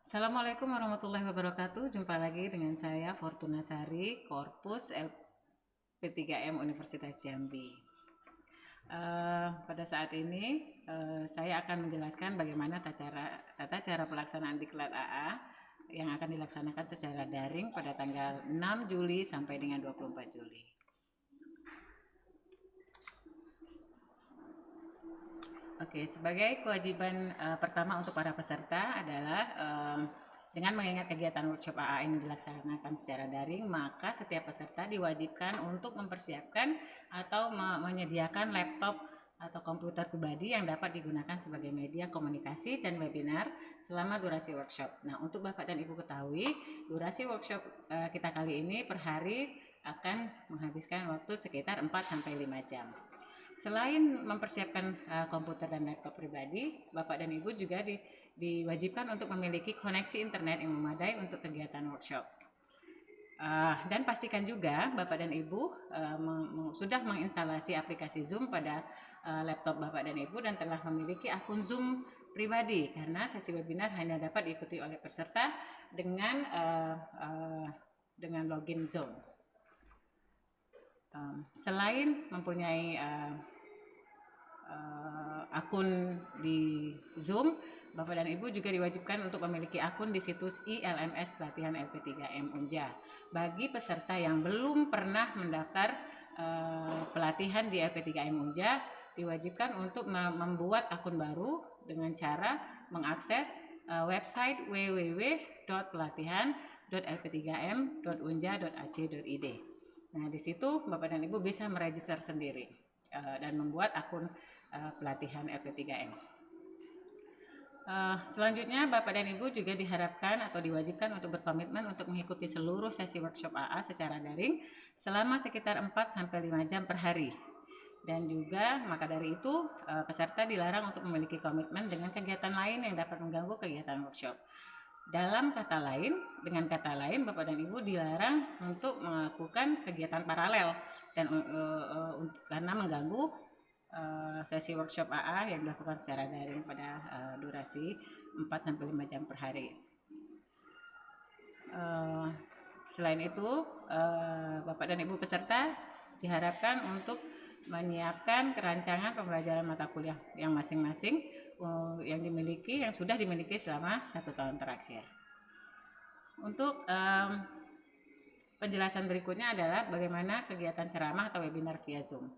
Assalamualaikum warahmatullahi wabarakatuh. Jumpa lagi dengan saya Fortuna Sari, Korpus LP3M Universitas Jambi. Pada saat ini saya akan menjelaskan bagaimana tata cara pelaksanaan Diklat AA yang akan dilaksanakan secara daring pada tanggal 6 Juli sampai dengan 24 Juli. Oke, sebagai kewajiban pertama untuk para peserta adalah dengan mengingat kegiatan workshop AA ini dilaksanakan secara daring, maka setiap peserta diwajibkan untuk mempersiapkan atau menyediakan laptop atau komputer pribadi yang dapat digunakan sebagai media komunikasi dan webinar selama durasi workshop. Nah, untuk Bapak dan Ibu ketahui, durasi workshop kita kali ini per hari akan menghabiskan waktu sekitar 4-5 jam. Selain mempersiapkan komputer dan laptop pribadi, Bapak dan Ibu juga diwajibkan untuk memiliki koneksi internet yang memadai untuk kegiatan workshop. Dan pastikan juga Bapak dan Ibu sudah menginstalasi aplikasi Zoom pada laptop Bapak dan Ibu dan telah memiliki akun Zoom pribadi, karena sesi webinar hanya dapat diikuti oleh peserta dengan login Zoom. Selain mempunyai akun di Zoom, Bapak dan Ibu juga diwajibkan untuk memiliki akun di situs ILMS Pelatihan LP3M Unja. Bagi peserta yang belum pernah mendaftar pelatihan di LP3M Unja, diwajibkan untuk membuat akun baru dengan cara mengakses website www.pelatihan.lp3m.unja.ac.id. Nah, di situ Bapak dan Ibu bisa meregister sendiri dan membuat akun pelatihan LP3M. Selanjutnya Bapak dan Ibu juga diharapkan atau diwajibkan untuk berkomitmen untuk mengikuti seluruh sesi workshop AA secara daring selama sekitar 4-5 jam per hari. Dan juga maka dari itu peserta dilarang untuk memiliki komitmen dengan kegiatan lain yang dapat mengganggu kegiatan workshop. Dengan kata lain, Bapak dan Ibu dilarang untuk melakukan kegiatan paralel dan karena mengganggu sesi workshop AA yang dilakukan secara daring pada durasi 4-5 jam per hari. Selain itu, Bapak dan Ibu peserta diharapkan untuk menyiapkan kerancangan pembelajaran mata kuliah yang masing-masing yang sudah dimiliki selama 1 tahun terakhir. Untuk penjelasan berikutnya adalah bagaimana kegiatan ceramah atau webinar via Zoom.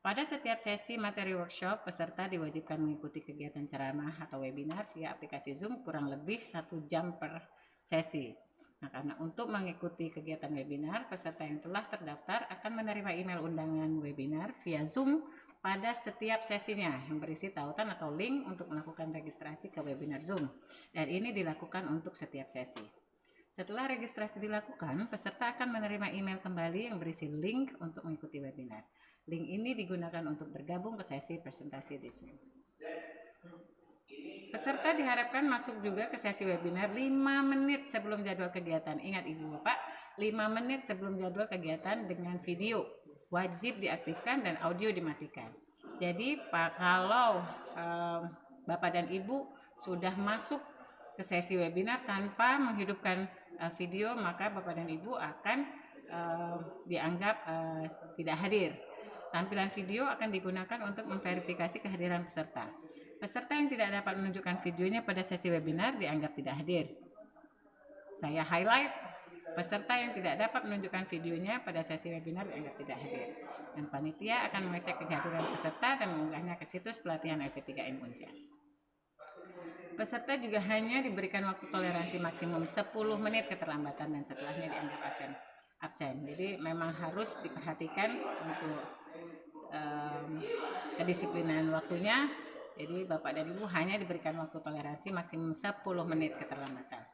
Pada setiap sesi materi workshop, peserta diwajibkan mengikuti kegiatan ceramah atau webinar via aplikasi Zoom kurang lebih 1 jam per sesi. Nah, karena untuk mengikuti kegiatan webinar, peserta yang telah terdaftar akan menerima email undangan webinar via Zoom pada setiap sesinya yang berisi tautan atau link untuk melakukan registrasi ke webinar Zoom. Dan ini dilakukan untuk setiap sesi. Setelah registrasi dilakukan, peserta akan menerima email kembali yang berisi link untuk mengikuti webinar. Link ini digunakan untuk bergabung ke sesi presentasi di Zoom. Peserta diharapkan masuk juga ke sesi webinar 5 menit sebelum jadwal kegiatan. Ingat Ibu Bapak, 5 menit sebelum jadwal kegiatan dengan video wajib diaktifkan dan audio dimatikan. Jadi kalau Bapak dan Ibu sudah masuk ke sesi webinar tanpa menghidupkan video, maka Bapak dan Ibu akan dianggap tidak hadir. Tampilan video akan digunakan untuk memverifikasi kehadiran peserta. Peserta yang tidak dapat menunjukkan videonya pada sesi webinar dianggap tidak hadir. Saya highlight, peserta yang tidak dapat menunjukkan videonya pada sesi webinar dianggap tidak hadir. Dan panitia akan mengecek kehadiran peserta dan mengunggahnya ke situs pelatihan LP3M Unja. Peserta juga hanya diberikan waktu toleransi maksimum 10 menit keterlambatan dan setelahnya dianggap absen. Jadi memang harus diperhatikan untuk kedisiplinan waktunya. Jadi Bapak dan Ibu hanya diberikan waktu toleransi maksimum 10 menit keterlambatan.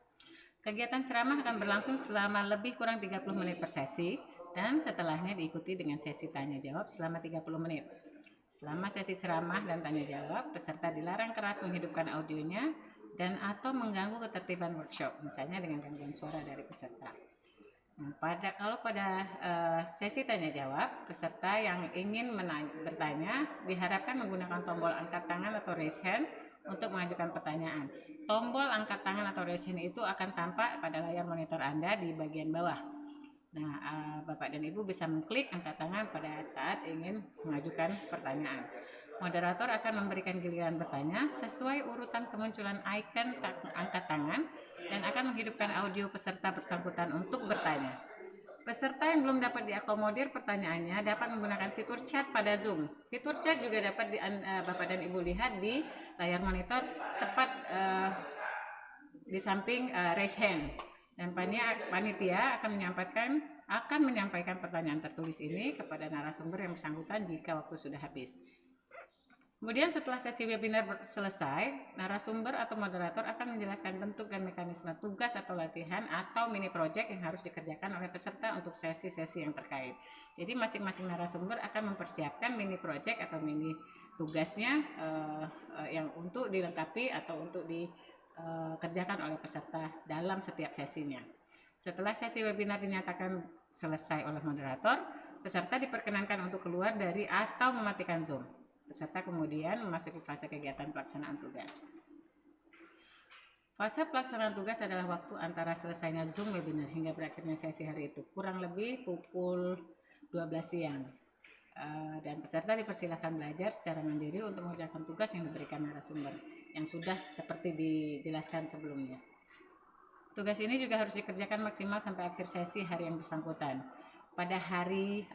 Kegiatan ceramah akan berlangsung selama lebih kurang 30 menit per sesi dan setelahnya diikuti dengan sesi tanya jawab selama 30 menit. Selama sesi ceramah dan tanya jawab, peserta dilarang keras menghidupkan audionya dan atau mengganggu ketertiban workshop, misalnya dengan gangguan suara dari peserta. Nah, pada sesi tanya jawab, peserta yang ingin bertanya diharapkan menggunakan tombol angkat tangan atau raise hand untuk mengajukan pertanyaan. tombol angkat tangan atau raise hand itu akan tampak pada layar monitor Anda di bagian bawah. Nah, Bapak dan Ibu bisa mengklik angkat tangan pada saat ingin mengajukan pertanyaan. Moderator akan memberikan giliran bertanya sesuai urutan kemunculan icon angkat tangan dan akan menghidupkan audio peserta bersangkutan untuk bertanya. Peserta yang belum dapat diakomodir pertanyaannya dapat menggunakan fitur chat pada Zoom. Fitur chat juga dapat Bapak dan Ibu lihat di layar monitor tepat di samping raise hand. Dan panitia akan menyampaikan pertanyaan tertulis ini kepada narasumber yang bersangkutan jika waktu sudah habis. Kemudian setelah sesi webinar selesai, narasumber atau moderator akan menjelaskan bentuk dan mekanisme tugas atau latihan atau mini project yang harus dikerjakan oleh peserta untuk sesi-sesi yang terkait. Jadi masing-masing narasumber akan mempersiapkan mini project atau mini tugasnya yang untuk dilengkapi atau untuk dikerjakan oleh peserta dalam setiap sesinya. Setelah sesi webinar dinyatakan selesai oleh moderator, peserta diperkenankan untuk keluar dari atau mematikan Zoom. Peserta kemudian memasuki fase kegiatan pelaksanaan tugas. Fase pelaksanaan tugas adalah waktu antara selesainya Zoom webinar hingga berakhirnya sesi hari itu, kurang lebih pukul 12 siang. Dan peserta dipersilakan belajar secara mandiri untuk mengerjakan tugas yang diberikan narasumber, yang sudah seperti dijelaskan sebelumnya. Tugas ini juga harus dikerjakan maksimal sampai akhir sesi hari yang bersangkutan. Pada hari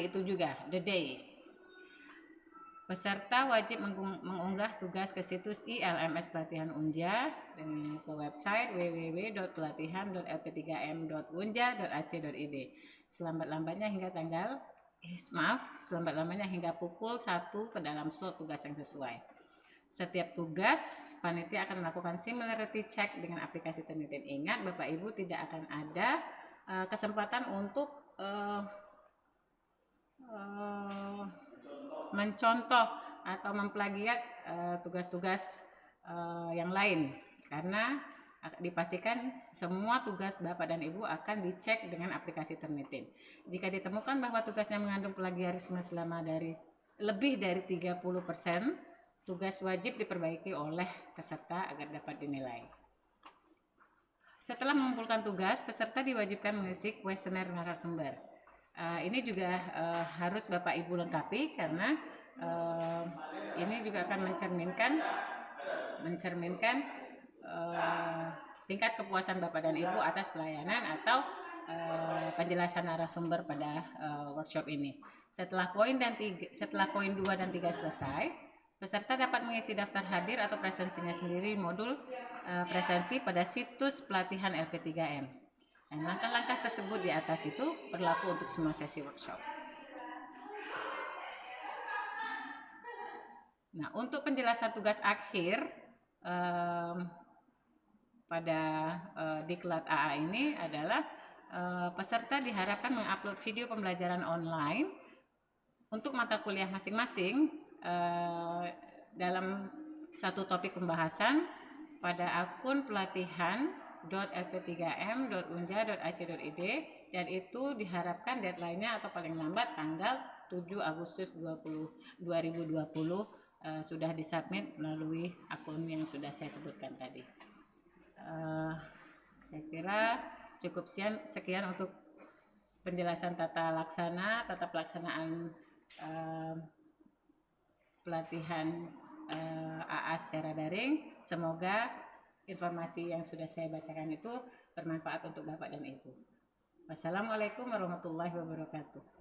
itu juga, the day. Peserta wajib mengunggah tugas ke situs ILMS Pelatihan Unja dengan ke website www.pelatihan.lp3m.unja.ac.id selambat-lambatnya hingga pukul 1 ke dalam slot tugas yang sesuai. Setiap tugas, panitia akan melakukan similarity check dengan aplikasi Turnitin. Ingat, Bapak Ibu tidak akan ada kesempatan untuk mencontoh atau memplagiat tugas-tugas yang lain, karena dipastikan semua tugas Bapak dan Ibu akan dicek dengan aplikasi Turnitin. Jika ditemukan bahwa tugasnya mengandung plagiarisme selama lebih dari 30%, tugas wajib diperbaiki oleh peserta agar dapat dinilai. Setelah mengumpulkan tugas, peserta diwajibkan mengisi kuesioner narasumber. Ini juga harus Bapak Ibu lengkapi karena ini juga akan mencerminkan tingkat kepuasan Bapak dan Ibu atas pelayanan atau penjelasan narasumber pada workshop ini. Setelah poin 2 dan 3 selesai, peserta dapat mengisi daftar hadir atau presensinya sendiri modul presensi pada situs pelatihan LP3M. Dan langkah-langkah tersebut di atas itu berlaku untuk semua sesi workshop. Nah, untuk penjelasan tugas akhir pada diklat AA ini adalah peserta diharapkan mengupload video pembelajaran online untuk mata kuliah masing-masing dalam satu topik pembahasan pada akun pelatihan.lp3m.unja.ac.id, dan itu diharapkan deadline-nya atau paling lambat tanggal 7 Agustus 2020 sudah disubmit melalui akun yang sudah saya sebutkan tadi. Saya kira cukup sekian untuk penjelasan tata pelaksanaan pelatihan AA secara daring. Semoga informasi yang sudah saya bacakan itu bermanfaat untuk Bapak dan Ibu. Wassalamualaikum warahmatullahi wabarakatuh.